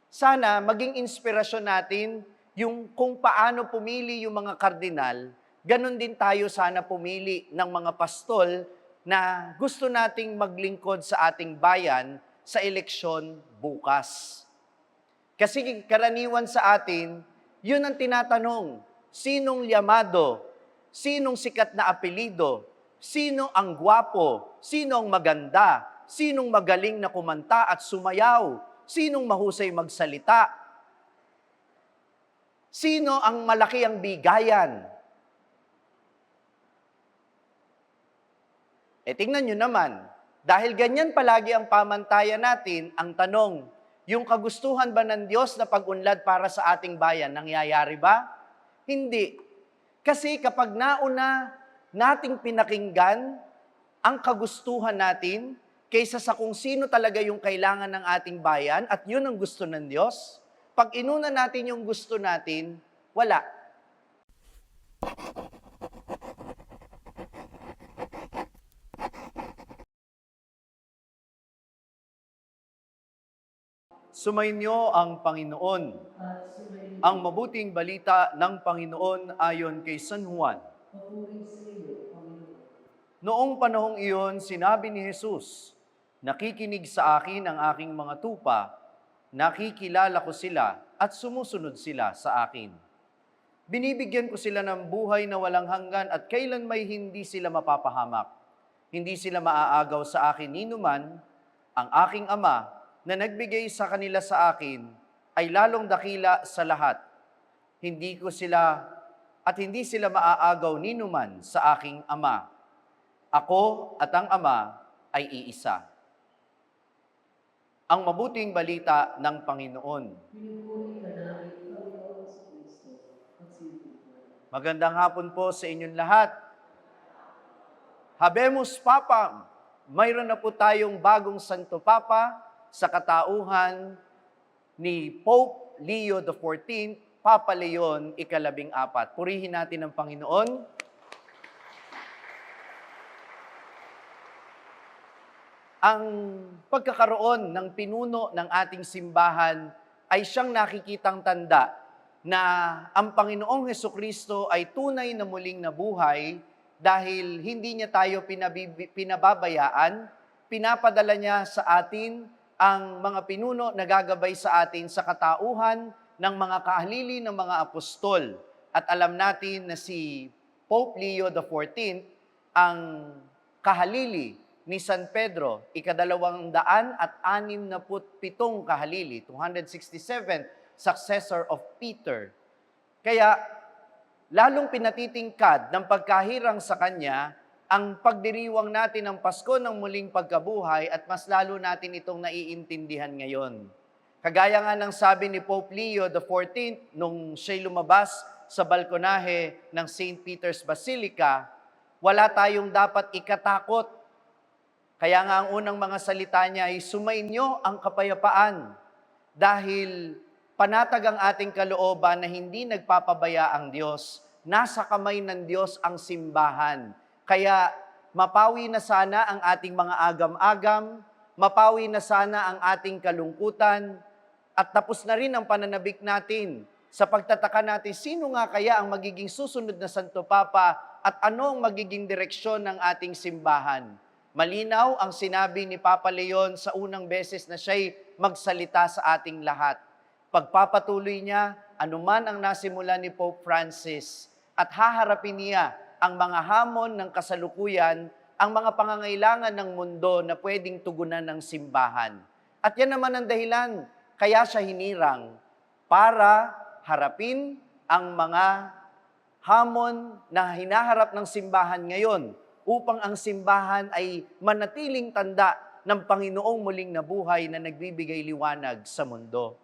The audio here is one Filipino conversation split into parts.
Sana maging inspirasyon natin yung kung paano pumili yung mga kardinal, ganun din tayo sana pumili ng mga pastol na gusto nating maglingkod sa ating bayan sa eleksyon bukas. Kasi karaniwan sa atin, yun ang tinatanong, sinong yamado, sinong sikat na apelido, sino ang gwapo, sino ang maganda, sinong magaling na kumanta at sumayaw, sinong mahusay magsalita, sino ang malaki ang bigayan. Tingnan nyo naman, dahil ganyan palagi ang pamantayan natin, ang tanong, yung kagustuhan ba ng Diyos na pag-unlad para sa ating bayan, nangyayari ba? Hindi. Kasi kapag nauna nating pinakinggan ang kagustuhan natin, kaysa sa kung sino talaga yung kailangan ng ating bayan, at yun ang gusto ng Diyos, pag inuna natin yung gusto natin, wala. Sumainyo ang Panginoon. Ang mabuting balita ng Panginoon ayon kay San Juan. Noong panahong iyon, sinabi ni Jesus, "Nakikinig sa akin ang aking mga tupa, nakikilala ko sila at sumusunod sila sa akin. Binibigyan ko sila ng buhay na walang hanggan at kailan may hindi sila mapapahamak. Hindi sila maaagaw sa akin ninuman, ang aking Ama na nagbigay sa kanila sa akin ay lalong dakila sa lahat. Hindi sila maaagaw ninuman sa aking Ama. Ako at ang Ama ay iisa." Ang mabuting balita ng Panginoon. Magandang hapon po sa inyong lahat. Habemus Papam! Mayroon na po tayong bagong Santo Papa sa katauhan ni Pope Leo XIV, Papa Leon ika-14. Purihin natin ang Panginoon. Ang pagkakaroon ng pinuno ng ating simbahan ay siyang nakikitang tanda na ang Panginoong Hesukristo ay tunay na muling nabuhay dahil hindi niya tayo pinababayaan, pinapadala niya sa atin ang mga pinuno na gagabay sa atin sa katauhan ng mga kahalili ng mga apostol. At alam natin na si Pope Leo XIV ang kahalili ni San Pedro, ika-267 kahalili, 267, successor of Peter. Kaya, lalong pinatitingkad ng pagkahirang sa kanya ang pagdiriwang natin ng Pasko ng muling pagkabuhay at mas lalo natin itong naiintindihan ngayon. Kagaya nga ng sabi ni Pope Leo XIV nung siya'y lumabas sa balkonahe ng St. Peter's Basilica, wala tayong dapat ikatakot. Kaya nga ang unang mga salita niya ay, "Sumainyo ang kapayapaan," dahil panatag ang ating kalooban na hindi nagpapabaya ang Diyos. Nasa kamay ng Diyos ang simbahan. Kaya mapawi na sana ang ating mga agam-agam, mapawi na sana ang ating kalungkutan, at tapos na rin ang pananabik natin sa pagtataka natin, sino nga kaya ang magiging susunod na Santo Papa at ano ang magiging direksyon ng ating simbahan. Malinaw ang sinabi ni Papa Leon sa unang beses na siya'y magsalita sa ating lahat. Pagpapatuloy niya, anuman ang nasimula ni Pope Francis, at haharapin niya ang mga hamon ng kasalukuyan, ang mga pangangailangan ng mundo na pwedeng tugunan ng simbahan. At yan naman ang dahilan, kaya siya hinirang para harapin ang mga hamon na hinaharap ng simbahan ngayon upang ang simbahan ay manatiling tanda ng Panginoong muling nabuhay na nagbibigay liwanag sa mundo.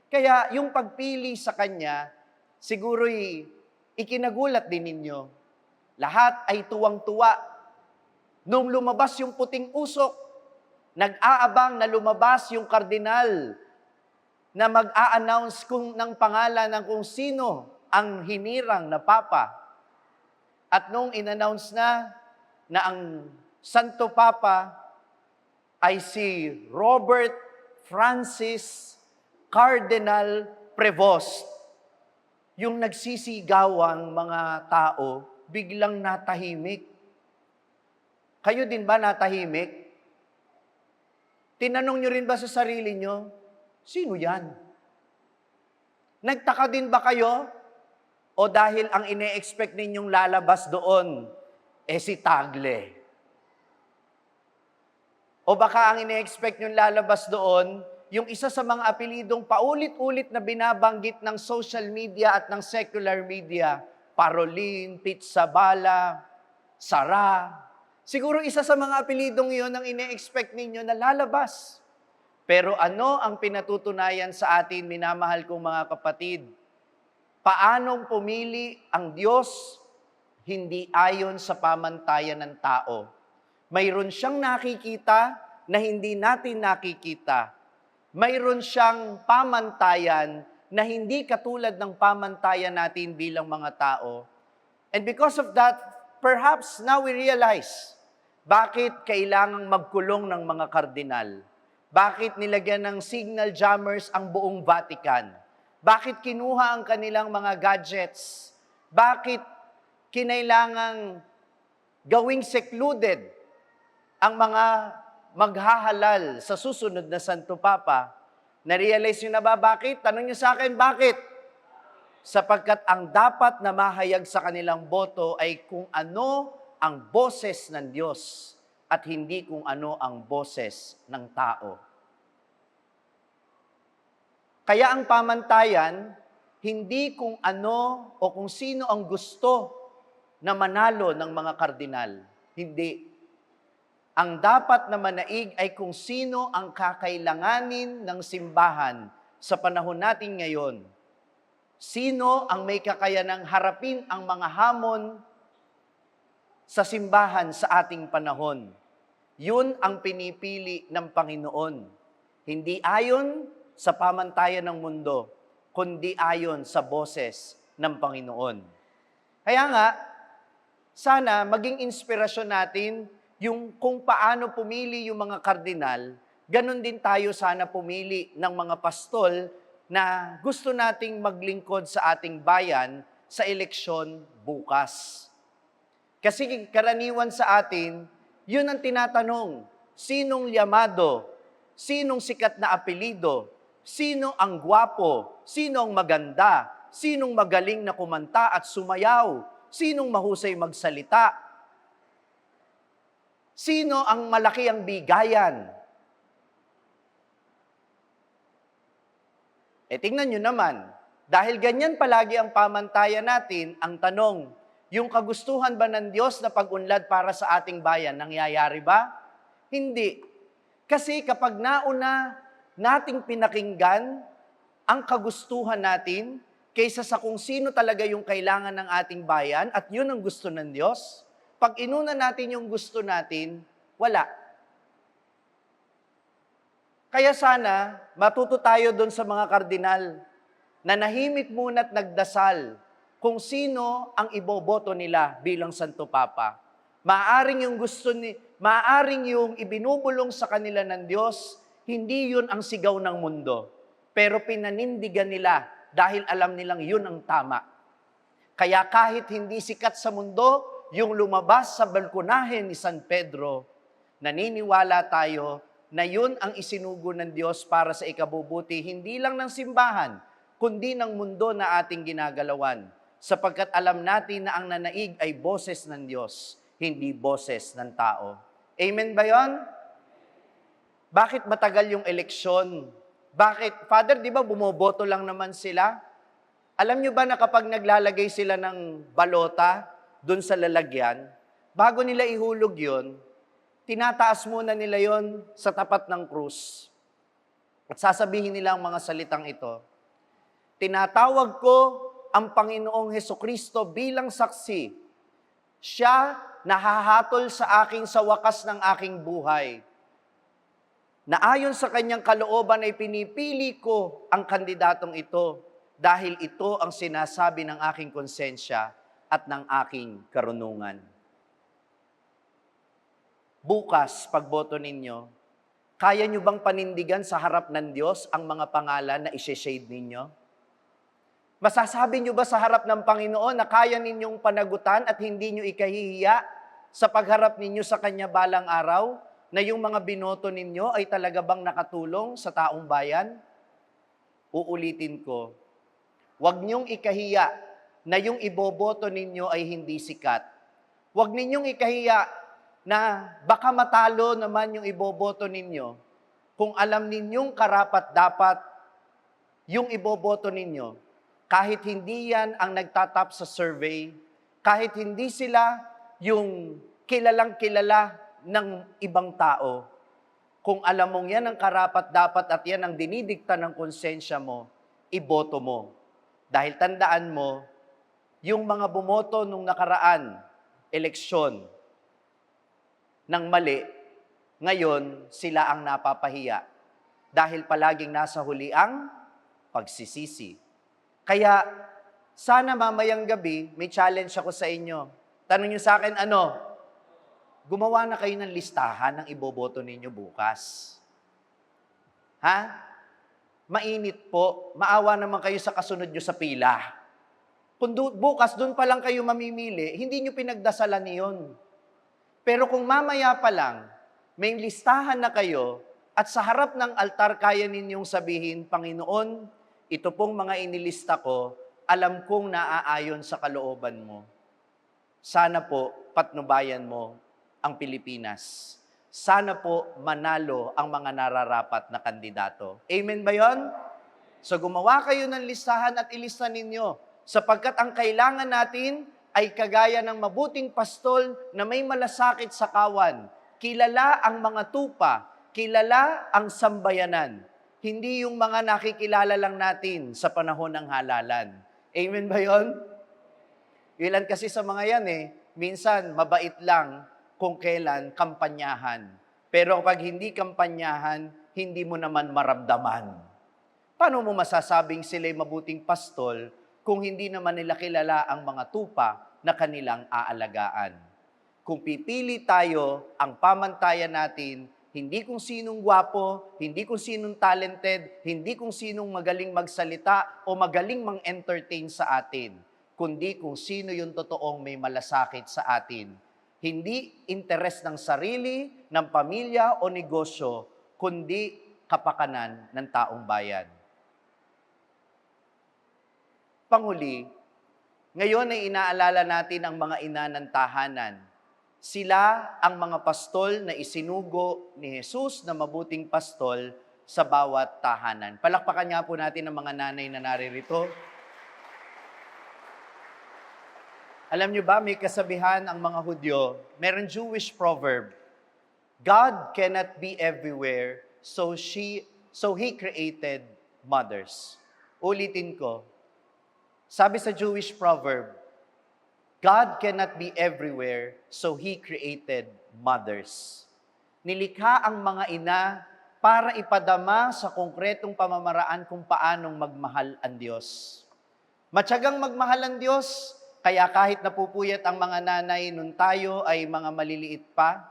Kaya yung pagpili sa Kanya, siguro'y ikinagulat din ninyo. Lahat ay tuwang-tuwa. Nung lumabas yung puting usok, nag-aabang na lumabas yung kardinal na mag-a-announce ng pangalan ng kung sino ang hinirang na Papa. At nung in-announce na ang Santo Papa ay si Robert Francis Cardinal Prevost. Yung nagsisigawang mga tao, biglang natahimik. Kayo din ba natahimik? Tinanong nyo rin ba sa sarili nyo, sino yan? Nagtaka din ba kayo? O dahil ang ine-expect ninyong lalabas doon, si Tagle? O baka ang ine-expect nyong lalabas doon, yung isa sa mga apelidong paulit-ulit na binabanggit ng social media at ng secular media, Parolin, Pizzabala, Sara. Siguro isa sa mga apelidong yon ang ine-expect ninyo na lalabas. Pero ano ang pinatutunayan sa atin, minamahal kong mga kapatid? Paanong pumili ang Diyos? Hindi ayon sa pamantayan ng tao. Mayroon siyang nakikita na hindi natin nakikita. Mayroon siyang pamantayan na hindi katulad ng pamantayan natin bilang mga tao. And because of that, perhaps now we realize bakit kailangang magkulong ng mga kardinal. Bakit nilagyan ng signal jammers ang buong Vatican? Bakit kinuha ang kanilang mga gadgets? Bakit kinailangang gawing secluded ang mga maghahalal sa susunod na Santo Papa? Na-realize nyo na ba bakit? Tanong nyo sa akin, bakit? Sapagkat ang dapat na mahayag sa kanilang boto ay kung ano ang boses ng Diyos at hindi kung ano ang boses ng tao. Kaya ang pamantayan, hindi kung ano o kung sino ang gusto na manalo ng mga kardinal. Hindi. Ang dapat na manaig ay kung sino ang kakailanganin ng simbahan sa panahon natin ngayon. Sino ang may kakayanang harapin ang mga hamon sa simbahan sa ating panahon. Yun ang pinipili ng Panginoon. Hindi ayon sa pamantayan ng mundo, kundi ayon sa boses ng Panginoon. Kaya nga, sana maging inspirasyon natin yung kung paano pumili yung mga kardinal, ganun din tayo sana pumili ng mga pastol na gusto nating maglingkod sa ating bayan sa eleksyon bukas. Kasi karaniwan sa atin, yun ang tinatanong, sinong yamado, sinong sikat na apelido, sino ang gwapo, sino ang maganda, sinong magaling na kumanta at sumayaw, sinong mahusay magsalita, sino ang malaki ang bigayan? Tingnan nyo naman, dahil ganyan palagi ang pamantayan natin, ang tanong, yung kagustuhan ba ng Diyos na pag-unlad para sa ating bayan, nangyayari ba? Hindi. Kasi kapag nauna nating pinakinggan ang kagustuhan natin, kaysa sa kung sino talaga yung kailangan ng ating bayan, at yun ang gusto ng Diyos, pag inuna natin yung gusto natin, wala. Kaya sana, matuto tayo doon sa mga kardinal na nahimik muna at nagdasal kung sino ang iboboto nila bilang Santo Papa. Maaring yung ibinubulong sa kanila ng Diyos, hindi yun ang sigaw ng mundo. Pero pinanindigan nila dahil alam nilang yun ang tama. Kaya kahit hindi sikat sa mundo, yung lumabas sa balkonahe ni San Pedro, naniniwala tayo na yun ang isinugo ng Diyos para sa ikabubuti, hindi lang ng simbahan, kundi ng mundo na ating ginagalawan. Sapagkat alam natin na ang nanaig ay boses ng Diyos, hindi boses ng tao. Amen ba yun? Bakit matagal yung eleksyon? Bakit? Father, di ba bumoboto lang naman sila? Alam nyo ba na kapag naglalagay sila ng balota, doon sa lalagyan, bago nila ihulog yon, tinataas muna nila yon sa tapat ng krus. At sasabihin nila ang mga salitang ito, tinatawag ko ang Panginoong Hesukristo bilang saksi. Siya nahahatol sa akin sa wakas ng aking buhay. Na ayon sa kanyang kalooban ay pinipili ko ang kandidatong ito dahil ito ang sinasabi ng aking konsensya at ng aking karunungan. Bukas, pagboto ninyo, Kaya nyo bang panindigan sa harap ng Diyos ang mga pangalan na isi-shade ninyo? Masasabi nyo ba sa harap ng Panginoon na kaya ninyong panagutan at hindi nyo ikahihiya sa pagharap ninyo sa Kanya balang araw na yung mga binoto ninyo ay talaga bang nakatulong sa taong bayan? Uulitin ko, huwag ninyong ikahiya na yung iboboto ninyo ay hindi sikat. Huwag ninyong ikahiya na baka matalo naman yung iboboto ninyo kung alam ninyong karapat-dapat yung iboboto ninyo. Kahit hindi yan ang nagtatap sa survey, kahit hindi sila yung kilalang-kilala ng ibang tao, kung alam mong yan ang karapat-dapat at yan ang dinidikta ng konsensya mo, iboto mo. Dahil tandaan mo, yung mga bumoto nung nakaraan, eleksyon, ng mali, ngayon sila ang napapahiya. Dahil palaging nasa huli ang pagsisisi. Kaya, sana mamayang gabi, may challenge ako sa inyo. Tanong niyo sa akin, gumawa na kayo ng listahan ng iboboto ninyo bukas. Ha? Mainit po. Maawa naman kayo sa kasunod nyo sa pila. Kung bukas, doon pa lang kayo mamimili, hindi nyo pinagdasalan niyon. Pero kung mamaya pa lang, may listahan na kayo at sa harap ng altar kaya ninyong sabihin, Panginoon, ito pong mga inilista ko, alam kong naaayon sa kalooban mo. Sana po patnubayan mo ang Pilipinas. Sana po manalo ang mga nararapat na kandidato. Amen ba yon? So gumawa kayo ng listahan at ilista ninyo sapagkat ang kailangan natin ay kagaya ng mabuting pastol na may malasakit sa kawan. Kilala ang mga tupa, kilala ang sambayanan. Hindi yung mga nakikilala lang natin sa panahon ng halalan. Amen ba yon? Ilan kasi sa mga yan minsan mabait lang kung kailan kampanyahan. Pero pag hindi kampanyahan, hindi mo naman maramdaman. Paano mo masasabing sila'y mabuting pastol kung hindi naman nila kilala ang mga tupa na kanilang aalagaan? Kung pipili tayo, ang pamantayan natin, hindi kung sinong gwapo, hindi kung sinong talented, hindi kung sinong magaling magsalita o magaling mang-entertain sa atin, kundi kung sino yung totoong may malasakit sa atin. Hindi interes ng sarili, ng pamilya o negosyo, kundi kapakanan ng taong bayan. Panghuli, ngayon ay inaalala natin ang mga ina ng tahanan. Sila ang mga pastol na isinugo ni Jesus na mabuting pastol sa bawat tahanan. Palakpakan nga po natin ang mga nanay na naririto. Alam nyo ba, may kasabihan ang mga Hudyo, meron Jewish proverb, God cannot be everywhere, so He created mothers. Ulitin ko, sabi sa Jewish proverb, God cannot be everywhere, so He created mothers. Nilikha ang mga ina para ipadama sa konkretong pamamaraan kung paanong magmahal ang Diyos. Matyagang magmahal ang Diyos, kaya kahit napupuyat ang mga nanay nung tayo ay mga maliliit pa,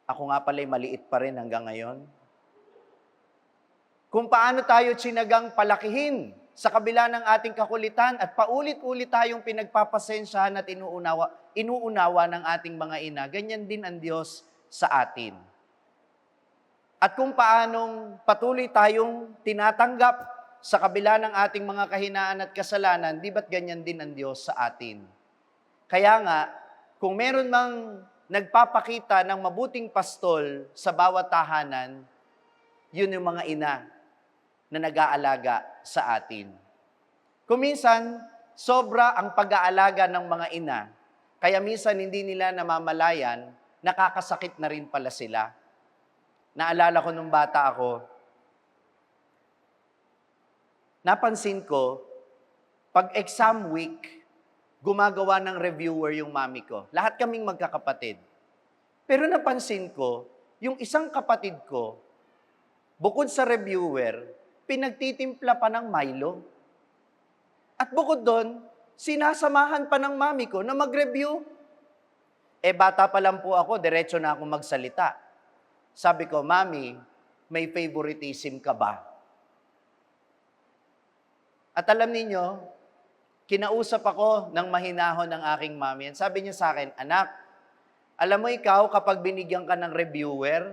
ako nga pala'y maliit pa rin hanggang ngayon. Kung paano tayo tsinagang palakihin sa kabila ng ating kakulitan at paulit-ulit tayong pinagpapasensyahan at inuunawa ng ating mga ina, ganyan din ang Diyos sa atin. At kung paanong patuloy tayong tinatanggap sa kabila ng ating mga kahinaan at kasalanan, di ba't ganyan din ang Diyos sa atin? Kaya nga, kung meron mang nagpapakita ng mabuting pastol sa bawat tahanan, yun yung mga ina na nag-aalaga sa atin. Kung minsan, sobra ang pag-aalaga ng mga ina, kaya minsan hindi nila namamalayan, nakakasakit na rin pala sila. Naalala ko nung bata ako, napansin ko, pag exam week, gumagawa ng reviewer yung mami ko. Lahat kaming magkakapatid. Pero napansin ko, yung isang kapatid ko, bukod sa reviewer, pinagtitimpla pa ng Milo. At bukod doon, sinasamahan pa ng mami ko na mag-review. Bata pa lang po ako, diretso na akong magsalita. Sabi ko, Mami, may favoritism ka ba? At alam ninyo, kinausap ako ng mahinahon ng aking mami. Sabi niya sa akin, anak, alam mo ikaw, kapag binigyan ka ng reviewer,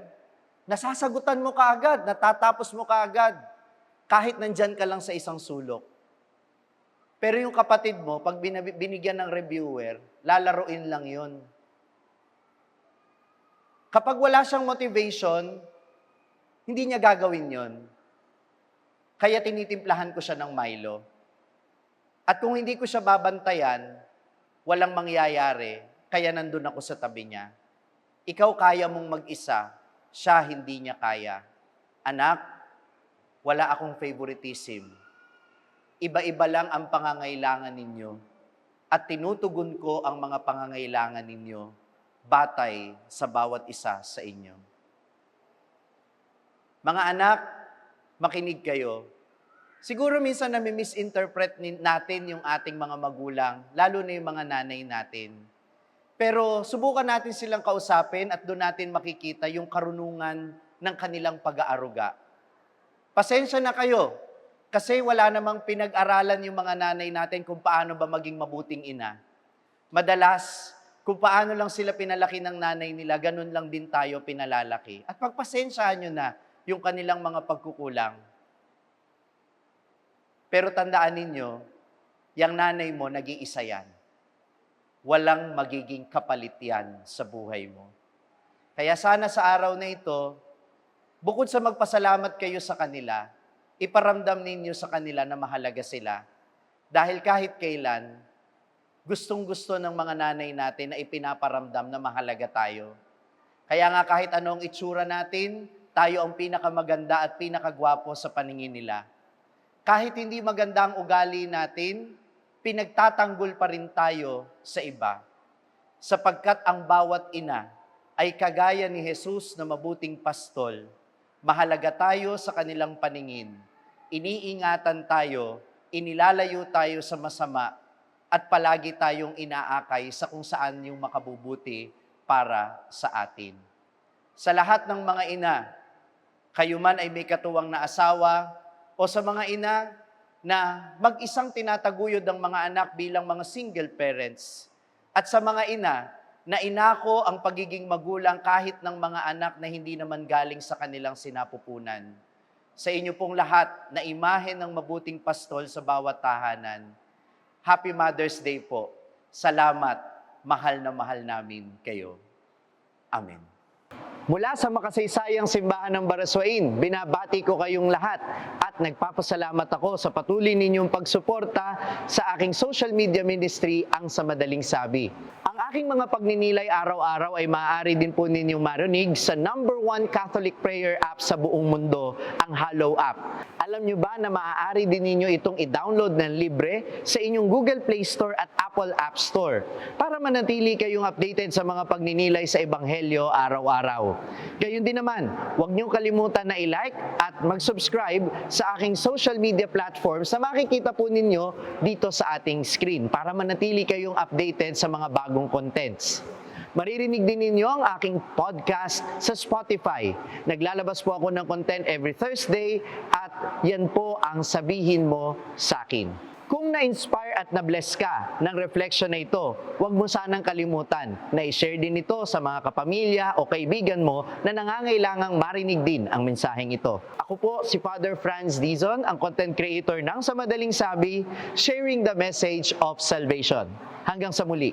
nasasagutan mo kaagad, natatapos mo kaagad, kahit nandyan ka lang sa isang sulok. Pero yung kapatid mo, pag binigyan ng reviewer, lalaruin lang yun. Kapag wala siyang motivation, hindi niya gagawin yon. Kaya tinitimplahan ko siya ng Milo. At kung hindi ko siya babantayan, walang mangyayari, kaya nandun ako sa tabi niya. Ikaw kaya mong mag-isa, siya hindi niya kaya. Anak, wala akong favoritism. Iba-iba lang ang pangangailangan ninyo at tinutugon ko ang mga pangangailangan ninyo batay sa bawat isa sa inyo. Mga anak, makinig kayo. Siguro minsan nami-misinterpret natin yung ating mga magulang, lalo na yung mga nanay natin. Pero subukan natin silang kausapin at doon natin makikita yung karunungan ng kanilang pag-aaruga. Pasensya na kayo, kasi wala namang pinag-aralan yung mga nanay natin kung paano ba maging mabuting ina. Madalas, kung paano lang sila pinalaki ng nanay nila, ganun lang din tayo pinalalaki. At pagpasensyahan nyo na yung kanilang mga pagkukulang. Pero tandaan ninyo, yung nanay mo, nag-iisa yan. Walang magiging kapalit yan sa buhay mo. Kaya sana sa araw na ito, bukod sa magpasalamat kayo sa kanila, iparamdam ninyo sa kanila na mahalaga sila. Dahil kahit kailan, gustong-gusto ng mga nanay natin na ipinaparamdam na mahalaga tayo. Kaya nga kahit anong itsura natin, tayo ang pinakamaganda at pinakagwapo sa paningin nila. Kahit hindi maganda ang ugali natin, pinagtatanggol pa rin tayo sa iba. Sapagkat ang bawat ina ay kagaya ni Jesus na mabuting pastol. Mahalaga tayo sa kanilang paningin. Iniingatan tayo, inilalayo tayo sa masama, at palagi tayong inaakay sa kung saan yung makabubuti para sa atin. Sa lahat ng mga ina, kayo man ay may katuwang na asawa, o sa mga ina na mag-isang tinataguyod ang mga anak bilang mga single parents, at sa mga ina na inako ang pagiging magulang kahit ng mga anak na hindi naman galing sa kanilang sinapupunan. Sa inyo pong lahat na imahe ng mabuting pastol sa bawat tahanan, Happy Mother's Day po. Salamat, mahal na mahal namin kayo. Amen. Mula sa makasaysayang simbahan ng Baraswain, binabati ko kayong lahat at nagpapasalamat ako sa patuloy ninyong pagsuporta sa aking social media ministry, ang Sa Madaling Sabi. Ang aking mga pagninilay araw-araw ay maaari din po ninyong marinig sa #1 Catholic prayer app sa buong mundo, ang Hallow app. Alam nyo ba na maaari din ninyo itong i-download ng libre sa inyong Google Play Store at Apple App Store para manatili kayong updated sa mga pagninilay sa Ebanghelyo araw-araw. Gayun din naman, huwag niyong kalimutan na i-like at mag-subscribe sa aking social media platforms na makikita po ninyo dito sa ating screen para manatili kayong updated sa mga bagong contents. Maririnig din ninyo ang aking podcast sa Spotify. Naglalabas po ako ng content every Thursday at yan po ang Sabihin Mo sa Akin. Kung na-inspire at na-bless ka ng reflection na ito, huwag mo sanang kalimutan na i-share din ito sa mga kapamilya o kaibigan mo na nangangailangang marinig din ang mensaheng ito. Ako po si Father Franz Dizon, ang content creator ng Sa Madaling Sabi, sharing the message of salvation. Hanggang sa muli.